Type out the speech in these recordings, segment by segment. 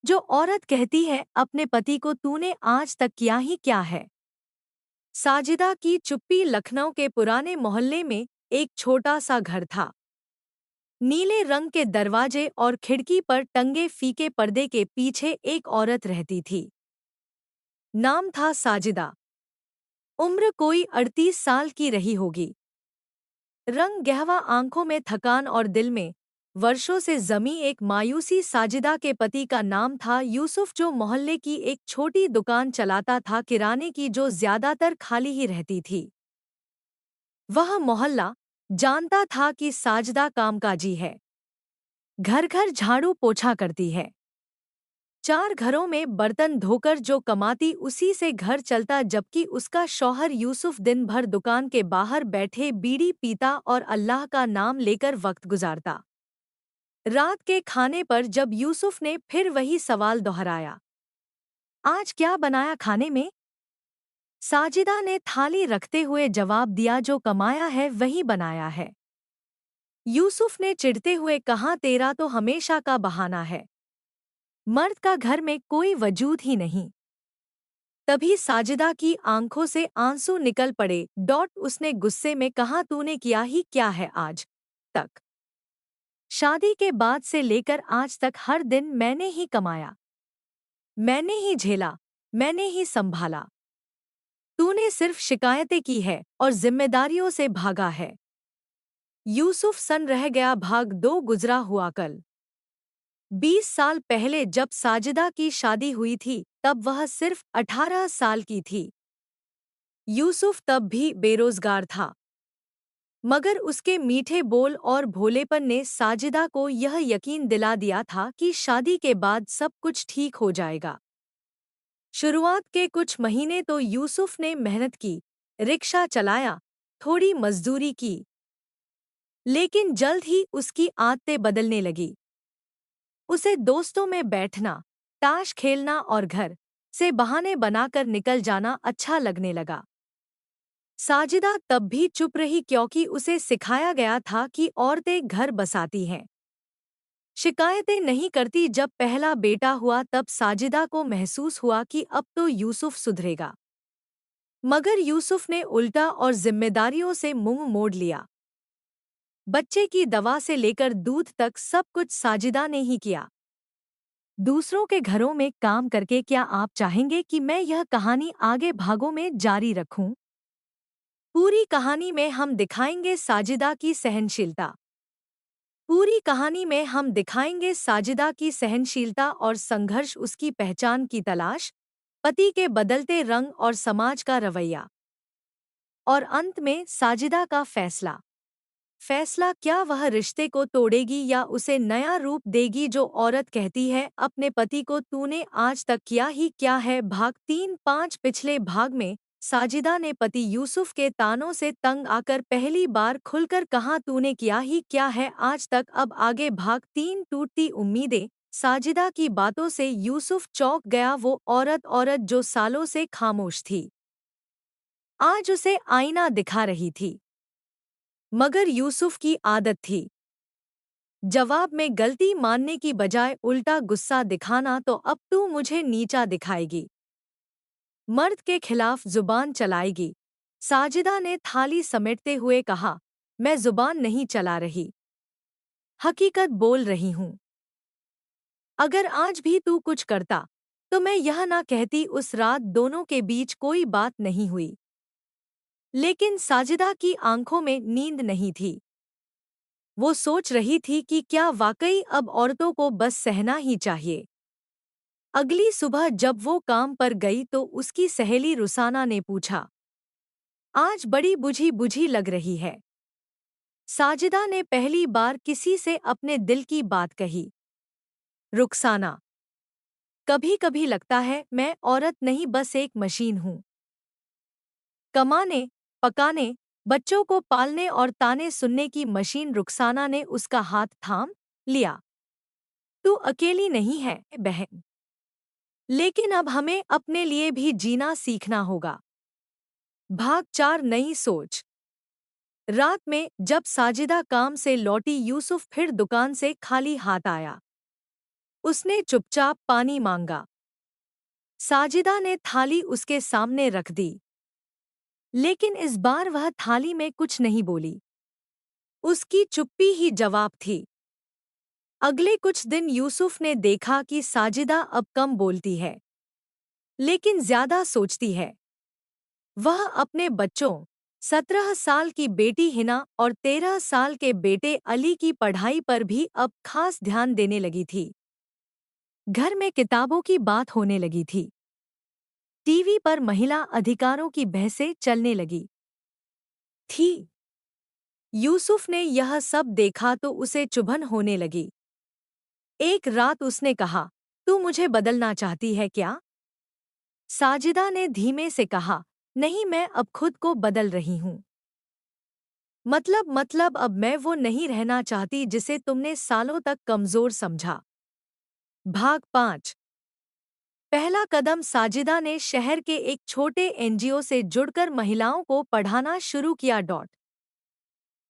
जो औरत कहती है अपने पति को तूने आज तक किया ही क्या है। साजिदा की चुप्पी। लखनऊ के पुराने मोहल्ले में एक छोटा सा घर था। नीले रंग के दरवाजे और खिड़की पर टंगे फीके पर्दे के पीछे एक औरत रहती थी। नाम था साजिदा। उम्र कोई 38 साल की रही होगी। रंग गहवा, आंखों में थकान और दिल में वर्षों से जमी एक मायूसी। साजिदा के पति का नाम था यूसुफ, जो मोहल्ले की एक छोटी दुकान चलाता था, किराने की, जो ज्यादातर खाली ही रहती थी। वह मोहल्ला जानता था कि साजिदा कामकाजी है, घर घर झाड़ू पोछा करती है। 4 घरों में बर्तन धोकर जो कमाती उसी से घर चलता, जबकि उसका शौहर यूसुफ दिन भर दुकान के बाहर बैठे बीड़ी पीता और अल्लाह का नाम लेकर वक्त गुजारता। रात के खाने पर जब यूसुफ ने फिर वही सवाल दोहराया, आज क्या बनाया खाने में, साजिदा ने थाली रखते हुए जवाब दिया, जो कमाया है वही बनाया है। यूसुफ ने चिढ़ते हुए कहा, तेरा तो हमेशा का बहाना है, मर्द का घर में कोई वजूद ही नहीं। तभी साजिदा की आंखों से आंसू निकल पड़े। उसने गुस्से में कहा, तूने किया ही क्या है आज तक। शादी के बाद से लेकर आज तक हर दिन मैंने ही कमाया, मैंने ही झेला, मैंने ही संभाला। तूने सिर्फ शिकायतें की है और जिम्मेदारियों से भागा है। यूसुफ सन रह गया। भाग दो गुजरा हुआ कल। 20 साल पहले जब साजिदा की शादी हुई थी, तब वह सिर्फ 18 साल की थी। यूसुफ तब भी बेरोजगार था, मगर उसके मीठे बोल और भोलेपन ने साजिदा को यह यकीन दिला दिया था कि शादी के बाद सब कुछ ठीक हो जाएगा। शुरुआत के कुछ महीने तो यूसुफ ने मेहनत की, रिक्शा चलाया, थोड़ी मजदूरी की, लेकिन जल्द ही उसकी आदतें बदलने लगी। उसे दोस्तों में बैठना, ताश खेलना और घर से बहाने बनाकर निकल जाना अच्छा लगने लगा। साजिदा तब भी चुप रही, क्योंकि उसे सिखाया गया था कि औरतें घर बसाती हैं, शिकायतें नहीं करती। जब पहला बेटा हुआ तब साजिदा को महसूस हुआ कि अब तो यूसुफ सुधरेगा, मगर यूसुफ ने उल्टा और जिम्मेदारियों से मुंह मोड़ लिया। बच्चे की दवा से लेकर दूध तक सब कुछ साजिदा ने ही किया। दूसरों के घरों में काम करके क्या आप चाहेंगे कि मैं यह कहानी आगे भागों में जारी रखूं? पूरी कहानी में हम दिखाएंगे साजिदा की सहनशीलता। पूरी कहानी में हम दिखाएंगे साजिदा की सहनशीलता और संघर्ष, उसकी पहचान की तलाश, पति के बदलते रंग और समाज का रवैया, और अंत में साजिदा का फैसला। फैसला क्या वह रिश्ते को तोड़ेगी या उसे नया रूप देगी? जो औरत कहती है अपने पति को तूने आज तक किया ही क्या है। भाग 3-5। पिछले भाग में साजिदा ने पति यूसुफ के तानों से तंग आकर पहली बार खुलकर कहा, तूने किया ही क्या है आज तक। अब आगे भाग 3। टूटती उम्मीदें। साजिदा की बातों से यूसुफ चौंक गया। वो औरत जो सालों से खामोश थी, आज उसे आईना दिखा रही थी। मगर यूसुफ की आदत थी जवाब में गलती मानने की बजाय उल्टा गुस्सा दिखाना। तो अब तू मुझे नीचा दिखाएगी, मर्द के खिलाफ जुबान चलाएगी। साजिदा ने थाली समेटते हुए कहा, मैं जुबान नहीं चला रही, हकीकत बोल रही हूँ। अगर आज भी तू कुछ करता तो मैं यह ना कहती। उस रात दोनों के बीच कोई बात नहीं हुई, लेकिन साजिदा की आंखों में नींद नहीं थी। वो सोच रही थी कि क्या वाकई अब औरतों को बस सहना ही चाहिए। अगली सुबह जब वो काम पर गई तो उसकी सहेली रुसाना ने पूछा, आज बड़ी बुझी बुझी लग रही है। साजिदा ने पहली बार किसी से अपने दिल की बात कही। रुखसाना, कभी कभी लगता है मैं औरत नहीं, बस एक मशीन हूँ। कमाने, पकाने, बच्चों को पालने और ताने सुनने की मशीन। रुखसाना ने उसका हाथ थाम लिया। तू अकेली नहीं है बहन, लेकिन अब हमें अपने लिए भी जीना सीखना होगा। भाग 4। नई सोच। रात में जब साजिदा काम से लौटी, यूसुफ फिर दुकान से खाली हाथ आया। उसने चुपचाप पानी मांगा। साजिदा ने थाली उसके सामने रख दी, लेकिन इस बार वह थाली में कुछ नहीं बोली। उसकी चुप्पी ही जवाब थी। अगले कुछ दिन यूसुफ ने देखा कि साजिदा अब कम बोलती है, लेकिन ज्यादा सोचती है। वह अपने बच्चों, 17 साल की बेटी हिना और 13 साल के बेटे अली की पढ़ाई पर भी अब खास ध्यान देने लगी थी। घर में किताबों की बात होने लगी थी। टीवी पर महिला अधिकारों की बहसें चलने लगी थी। यूसुफ ने यह सब देखा तो उसे चुभन होने लगी। एक रात उसने कहा, तू मुझे बदलना चाहती है क्या? साजिदा ने धीमे से कहा, नहीं, मैं अब खुद को बदल रही हूँ। मतलब अब मैं वो नहीं रहना चाहती जिसे तुमने सालों तक कमजोर समझा। भाग 5। पहला कदम। साजिदा ने शहर के एक छोटे एनजीओ से जुड़कर महिलाओं को पढ़ाना शुरू किया।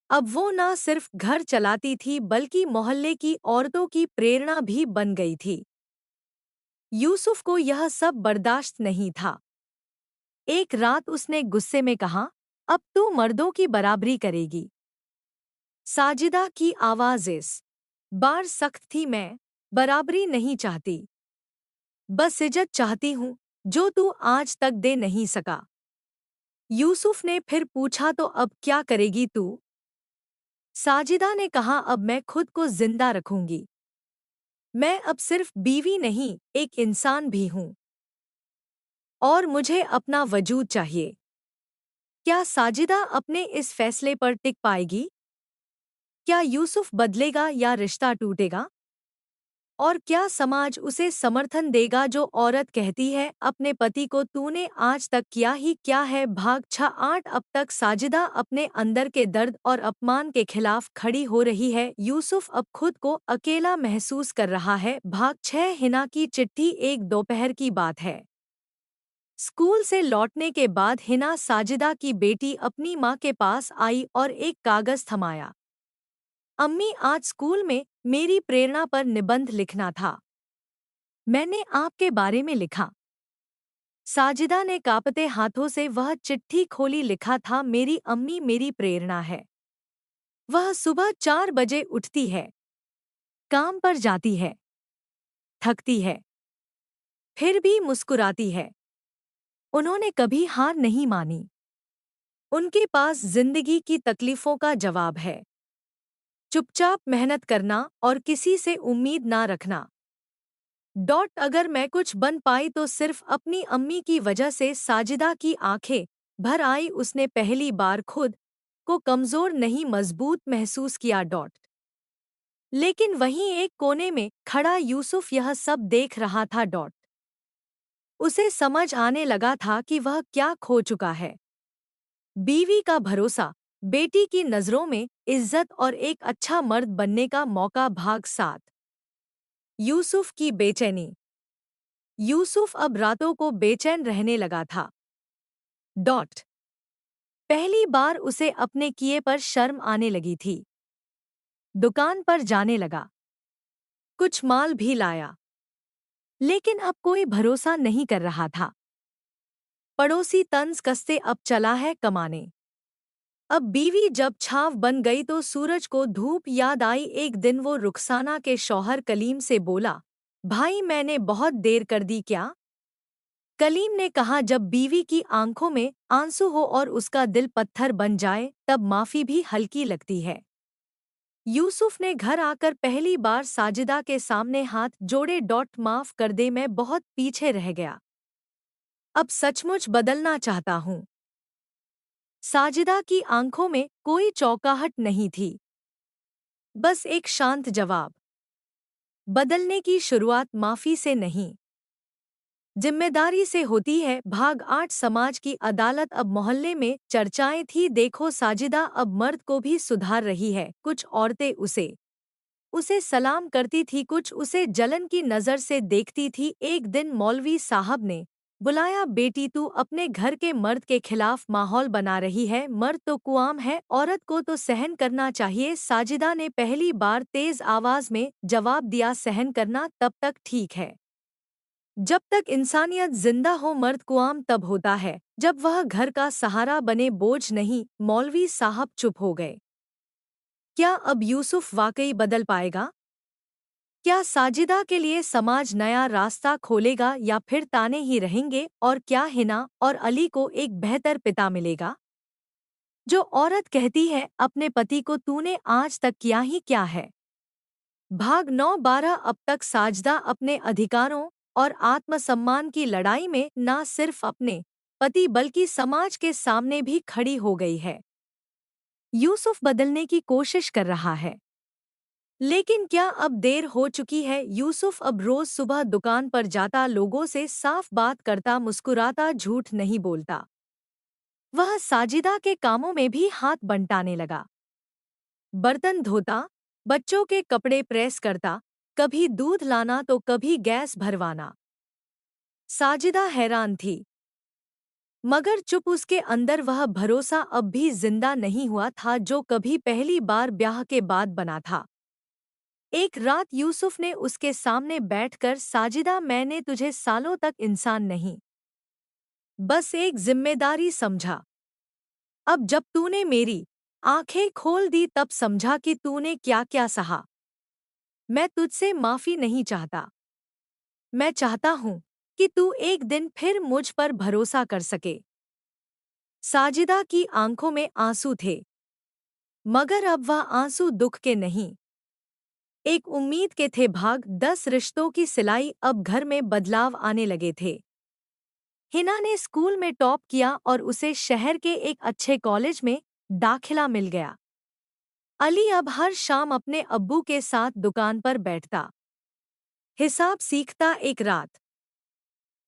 अब वो न सिर्फ घर चलाती थी बल्कि मोहल्ले की औरतों की प्रेरणा भी बन गई थी। यूसुफ को यह सब बर्दाश्त नहीं था। एक रात उसने गुस्से में कहा, अब तू मर्दों की बराबरी करेगी। साजिदा की आवाज़ इस बार सख्त थी। मैं बराबरी नहीं चाहती, बस इज्जत चाहती हूँ, जो तू आज तक दे नहीं सका। यूसुफ ने फिर पूछा, तो अब क्या करेगी तू? साजिदा ने कहा, अब मैं खुद को जिंदा रखूंगी। मैं अब सिर्फ बीवी नहीं, एक इंसान भी हूं, और मुझे अपना वजूद चाहिए। क्या साजिदा अपने इस फैसले पर टिक पाएगी? क्या यूसुफ बदलेगा या रिश्ता टूटेगा? और क्या समाज उसे समर्थन देगा जो औरत कहती है अपने पति को, तूने आज तक किया ही क्या है? भाग 6-8। अब तक साजिदा अपने अंदर के दर्द और अपमान के खिलाफ खड़ी हो रही है। यूसुफ अब खुद को अकेला महसूस कर रहा है। भाग 6। हिना की चिट्ठी। एक दोपहर की बात है। स्कूल से लौटने के बाद हिना, साजिदा की बेटी, अपनी माँ के पास आई और एक कागज थमाया। अम्मी, आज स्कूल में मेरी प्रेरणा पर निबंध लिखना था। मैंने आपके बारे में लिखा। साजिदा ने कांपते हाथों से वह चिट्ठी खोली। लिखा था, मेरी अम्मी मेरी प्रेरणा है। वह सुबह 4 बजे उठती है, काम पर जाती है, थकती है, फिर भी मुस्कुराती है। उन्होंने कभी हार नहीं मानी। उनके पास जिंदगी की तकलीफों का जवाब है। चुपचाप मेहनत करना और किसी से उम्मीद ना रखना। अगर मैं कुछ बन पाई तो सिर्फ अपनी अम्मी की वजह से। साजिदा की आंखें भर आई। उसने पहली बार खुद को कमजोर नहीं, मजबूत महसूस किया। लेकिन वहीं एक कोने में खड़ा यूसुफ यह सब देख रहा था। उसे समझ आने लगा था कि वह क्या खो चुका है। बीवी का भरोसा, बेटी की नजरों में इज्जत और एक अच्छा मर्द बनने का मौका। भाग 7। यूसुफ की बेचैनी। यूसुफ अब रातों को बेचैन रहने लगा था। पहली बार उसे अपने किए पर शर्म आने लगी थी। दुकान पर जाने लगा, कुछ माल भी लाया, लेकिन अब कोई भरोसा नहीं कर रहा था। पड़ोसी तंज कसते, अब चला है कमाने। अब बीवी जब छाव बन गई तो सूरज को धूप याद आई। एक दिन वो रुखसाना के शौहर कलीम से बोला, भाई, मैंने बहुत देर कर दी क्या? कलीम ने कहा, जब बीवी की आंखों में आंसू हो और उसका दिल पत्थर बन जाए तब माफी भी हल्की लगती है। यूसुफ ने घर आकर पहली बार साजिदा के सामने हाथ जोड़े। माफ कर दे, मैं बहुत पीछे रह गया। अब सचमुच बदलना चाहता हूँ। साजिदा की आंखों में कोई चौंकाहट नहीं थी, बस एक शांत जवाब। बदलने की शुरुआत माफी से नहीं, जिम्मेदारी से होती है। भाग 8। समाज की अदालत। अब मोहल्ले में चर्चाएं थी, देखो साजिदा अब मर्द को भी सुधार रही है। कुछ औरतें उसे उसे सलाम करती थी, कुछ उसे जलन की नज़र से देखती थी। एक दिन मौलवी साहब ने बुलाया, बेटी तू अपने घर के मर्द के खिलाफ माहौल बना रही है, मर्द तो कुआम है, औरत को तो सहन करना चाहिए। साजिदा ने पहली बार तेज आवाज में जवाब दिया, सहन करना तब तक ठीक है जब तक इंसानियत जिंदा हो, मर्द कुआम तब होता है जब वह घर का सहारा बने, बोझ नहीं। मौलवी साहब चुप हो गए। क्या अब यूसुफ वाकई बदल पाएगा? क्या साजिदा के लिए समाज नया रास्ता खोलेगा या फिर ताने ही रहेंगे? और क्या हिना और अली को एक बेहतर पिता मिलेगा? जो औरत कहती है अपने पति को तूने आज तक किया ही क्या है। भाग 9-12। अब तक साजिदा अपने अधिकारों और आत्मसम्मान की लड़ाई में न सिर्फ अपने पति बल्कि समाज के सामने भी खड़ी हो गई है। यूसुफ बदलने की कोशिश कर रहा है, लेकिन क्या अब देर हो चुकी है? यूसुफ अब रोज सुबह दुकान पर जाता, लोगों से साफ बात करता, मुस्कुराता, झूठ नहीं बोलता। वह साजिदा के कामों में भी हाथ बंटाने लगा। बर्तन धोता, बच्चों के कपड़े प्रेस करता, कभी दूध लाना तो कभी गैस भरवाना। साजिदा हैरान थी, मगर चुप उसके अंदर वह भरोसा अब भी जिंदा नहीं हुआ था जो कभी पहली बार ब्याह के बाद बना था। एक रात यूसुफ ने उसके सामने बैठकर, साजिदा मैंने तुझे सालों तक इंसान नहीं, बस एक जिम्मेदारी समझा। अब जब तूने मेरी आंखें खोल दी तब समझा कि तूने क्या क्या सहा। मैं तुझसे माफी नहीं चाहता। मैं चाहता हूं कि तू एक दिन फिर मुझ पर भरोसा कर सके। साजिदा की आंखों में आंसू थे, मगर अब वह आंसू दुख के नहीं, एक उम्मीद के थे। भाग 10। रिश्तों की सिलाई। अब घर में बदलाव आने लगे थे। हिना ने स्कूल में टॉप किया और उसे शहर के एक अच्छे कॉलेज में दाखिला मिल गया। अली अब हर शाम अपने अब्बू के साथ दुकान पर बैठता, हिसाब सीखता। एक रात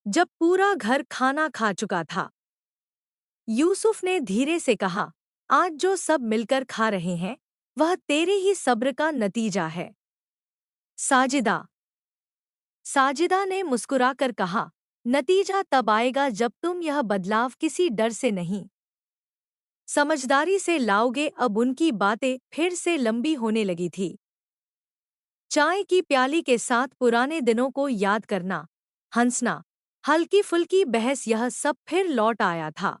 जब पूरा घर खाना खा चुका था, यूसुफ ने धीरे से कहा, आज जो सब मिलकर खा रहे हैं वह तेरे ही सब्र का नतीजा है। साजिदा साजिदा ने मुस्कुराकर कहा, नतीजा तब आएगा जब तुम यह बदलाव किसी डर से नहीं, समझदारी से लाओगे। अब उनकी बातें फिर से लंबी होने लगी थी। चाय की प्याली के साथ पुराने दिनों को याद करना, हंसना, हल्की फुल्की बहस, यह सब फिर लौट आया था।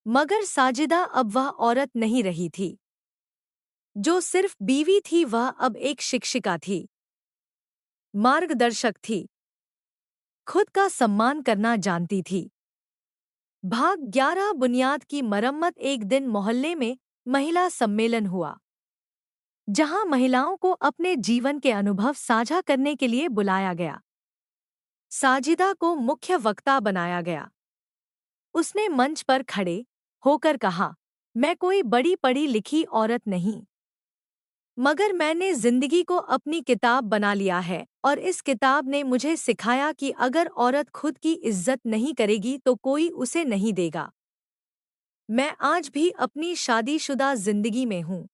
मगर साजिदा अब वह औरत नहीं रही थी जो सिर्फ बीवी थी, वह अब एक शिक्षिका थी, मार्गदर्शक थी, खुद का सम्मान करना जानती थी। भाग 11। बुनियाद की मरम्मत। एक दिन मोहल्ले में महिला सम्मेलन हुआ, जहां महिलाओं को अपने जीवन के अनुभव साझा करने के लिए बुलाया गया। साजिदा को मुख्य वक्ता बनाया गया। उसने मंच पर खड़े होकर कहा, मैं कोई बड़ी पढ़ी लिखी औरत नहीं, मगर मैंने जिंदगी को अपनी किताब बना लिया है और इस किताब ने मुझे सिखाया कि अगर औरत खुद की इज्जत नहीं करेगी तो कोई उसे नहीं देगा। मैं आज भी अपनी शादीशुदा जिंदगी में हूँ,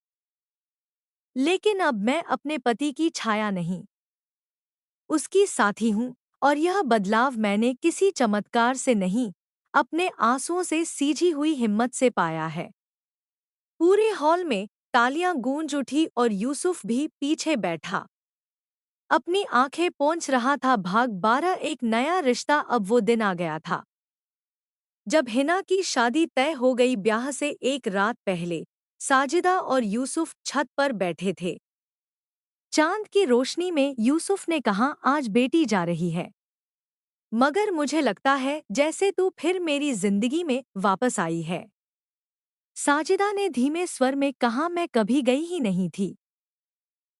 लेकिन अब मैं अपने पति की छाया नहीं, उसकी साथी हूँ। और यह बदलाव मैंने किसी चमत्कार से नहीं, अपने आंसुओं से सींची हुई हिम्मत से पाया है। पूरे हॉल में तालियां गूंज उठी और यूसुफ भी पीछे बैठा, अपनी आंखें पोंछ रहा था। भाग 12। एक नया रिश्ता। अब वो दिन आ गया था जब हिना की शादी तय हो गई। ब्याह से एक रात पहले साजिदा और यूसुफ छत पर बैठे थे। चांद की रोशनी में यूसुफ ने कहा, आज बेटी जा रही है, मगर मुझे लगता है जैसे तू फिर मेरी जिंदगी में वापस आई है। साजिदा ने धीमे स्वर में कहा, मैं कभी गई ही नहीं थी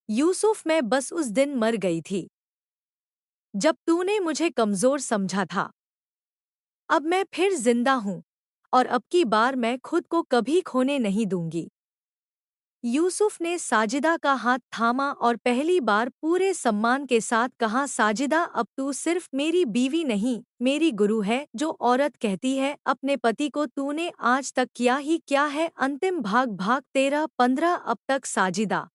यूसुफ, मैं बस उस दिन मर गई थी जब तूने मुझे कमजोर समझा था। अब मैं फिर जिंदा हूँ और अब की बार मैं खुद को कभी खोने नहीं दूंगी। यूसुफ ने साजिदा का हाथ थामा और पहली बार पूरे सम्मान के साथ कहा, साजिदा अब तू सिर्फ मेरी बीवी नहीं, मेरी गुरु है। जो औरत कहती है अपने पति को तूने आज तक किया ही क्या है। अंतिम भाग। भाग 13-15। अब तक साजिदा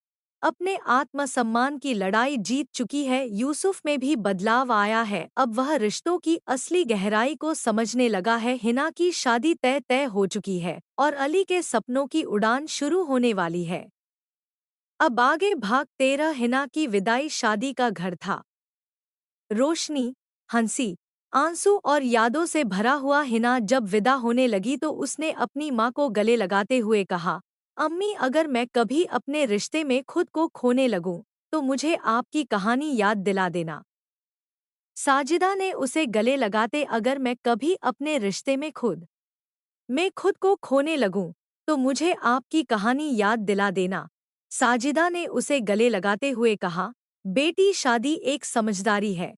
अपने आत्मसम्मान की लड़ाई जीत चुकी है। यूसुफ में भी बदलाव आया है, अब वह रिश्तों की असली गहराई को समझने लगा है। हिना की शादी तय तय हो चुकी है और अली के सपनों की उड़ान शुरू होने वाली है। अब आगे भाग 13। हिना की विदाई। शादी का घर था रोशनी, हंसी, आंसू और यादों से भरा हुआ। हिना जब विदा होने लगी तो उसने अपनी माँ को गले लगाते हुए कहा, अम्मी, अगर मैं कभी अपने रिश्ते में खुद को खोने लगूं, तो मुझे आपकी कहानी याद दिला देना। साजिदा ने उसे गले लगाते, अगर मैं कभी अपने रिश्ते में खुद को खोने लगूं, तो मुझे आपकी कहानी याद दिला देना। साजिदा ने उसे गले लगाते हुए कहा, बेटी, शादी एक समझदारी है।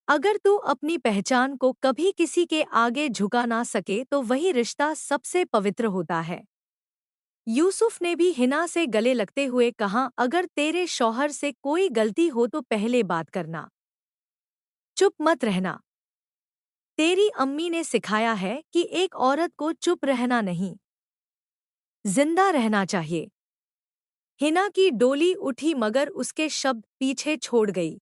अगर तू अपनी पहचान को कभी किसी के आगे झुका ना सके तो वही रिश्ता सबसे पवित्र होता है। यूसुफ ने भी हिना से गले लगते हुए कहा, अगर तेरे शौहर से कोई गलती हो तो पहले बात करना, चुप मत रहना। तेरी अम्मी ने सिखाया है कि एक औरत को चुप रहना नहीं, जिंदा रहना चाहिए। हिना की डोली उठी मगर उसके शब्द पीछे छोड़ गई।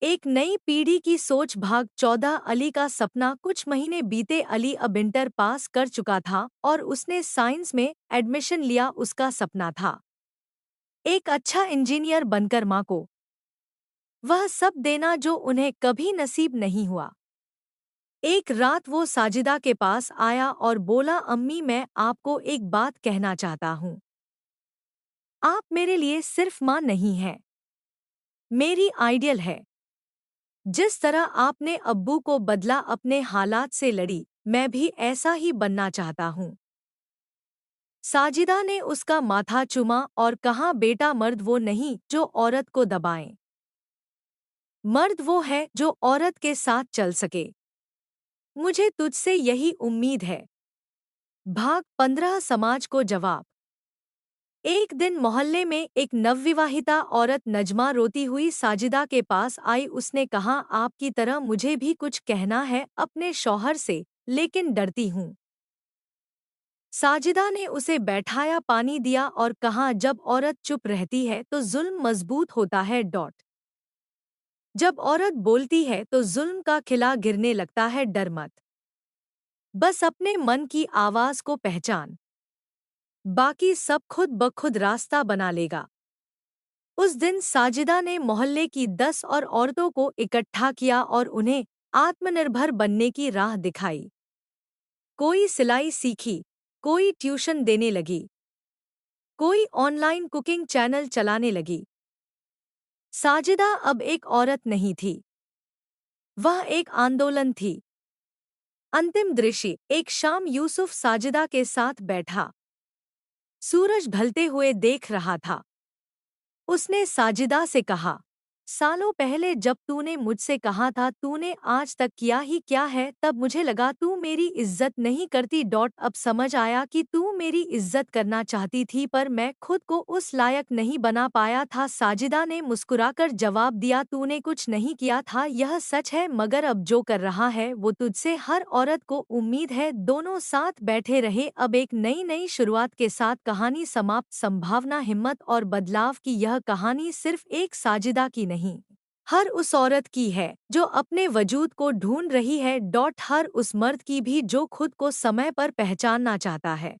एक नई पीढ़ी की सोच। भाग 14। अली का सपना। कुछ महीने बीते, अली अब इंटर पास कर चुका था और उसने साइंस में एडमिशन लिया। उसका सपना था एक अच्छा इंजीनियर बनकर माँ को वह सब देना जो उन्हें कभी नसीब नहीं हुआ। एक रात वो साजिदा के पास आया और बोला, अम्मी, मैं आपको एक बात कहना चाहता हूँ। आप मेरे लिए सिर्फ माँ नहीं हैं, मेरी आइडियल है। जिस तरह आपने अब्बू को बदला, अपने हालात से लड़ी, मैं भी ऐसा ही बनना चाहता हूँ। साजिदा ने उसका माथा चूमा और कहा, बेटा, मर्द वो नहीं जो औरत को दबाए, मर्द वो है जो औरत के साथ चल सके। मुझे तुझसे यही उम्मीद है। भाग 15। समाज को जवाब। एक दिन मोहल्ले में एक नवविवाहिता औरत नजमा रोती हुई साजिदा के पास आई। उसने कहा, आपकी तरह मुझे भी कुछ कहना है अपने शौहर से, लेकिन डरती हूँ। साजिदा ने उसे बैठाया, पानी दिया और कहा, जब औरत चुप रहती है तो जुल्म मजबूत होता है। जब औरत बोलती है तो जुल्म का किला गिरने लगता है। डर मत, बस अपने मन की आवाज को पहचान, बाकी सब खुद ब खुद रास्ता बना लेगा। उस दिन साजिदा ने मोहल्ले की 10 और औरतों को इकट्ठा किया और उन्हें आत्मनिर्भर बनने की राह दिखाई। कोई सिलाई सीखी, कोई ट्यूशन देने लगी, कोई ऑनलाइन कुकिंग चैनल चलाने लगी। साजिदा अब एक औरत नहीं थी, वह एक आंदोलन थी। अंतिम दृश्य। एक शाम यूसुफ साजिदा के साथ बैठा, सूरज ढलते हुए देख रहा था। उसने साजिदा से कहा, सालों पहले जब तूने मुझसे कहा था तूने आज तक किया ही क्या है, तब मुझे लगा तू मेरी इज्जत नहीं करती। अब समझ आया कि तू मेरी इज्जत करना चाहती थी, पर मैं खुद को उस लायक नहीं बना पाया था। साजिदा ने मुस्कुराकर जवाब दिया, तूने कुछ नहीं किया था, यह सच है, मगर अब जो कर रहा है वो तुझसे हर औरत को उम्मीद है। दोनों साथ बैठे रहे। अब एक नई नई शुरुआत के साथ कहानी समाप्त। संभावना, हिम्मत और बदलाव की यह कहानी सिर्फ एक साजिदा की नहीं, हर उस औरत की है जो अपने वजूद को ढूंढ रही है। हर उस मर्द की भी जो खुद को समय पर पहचानना चाहता है।